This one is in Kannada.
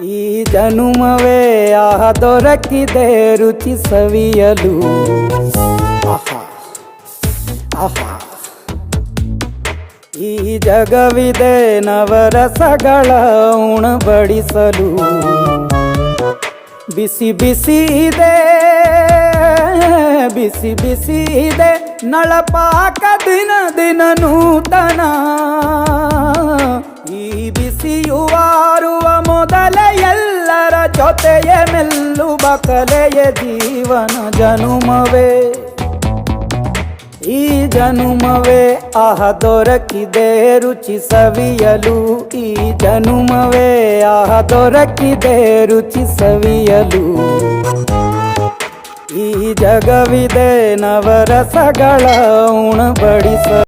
ಈ ಜನುಮವೇ ದೊರಕಿದೆ ರುಚಿ ಸವಿಯಲು. ಆಹಾ ಆಹಾ. ಈ ಜಗವಿದೆ ನವರಸಗಳ ಉಣಬಡಿಸಲು. ಬಿಸಿ ಬಿಸಿ ಇದೆ, ಬಿಸಿ ಬಿಸಿ ಇದೆ ನಳಪಾಕ ದಿನ ದಿನ ನೂತನ. ಈ ಬಿಸಿಯುವಾರುವ ಮೊದಲೇ ಎಲ್ಲರ ಜೊತೆಯ ಮೆಲ್ಲುವ ಕಲೆಯ ಜೀವನ ಜನುಮವೇ. ಈ ಜನುಮವೇ ದೊರಕಿದೆ ರುಚಿ ಸವಿಯಲು. ಈ ಜನುಮವೇ ದೊರಕಿದೆ ರುಚಿ ಸವಿಯಲು. ಈ ಜಗವಿದೆ ನವರಸಗಳ ಉಣಬಡಿಸ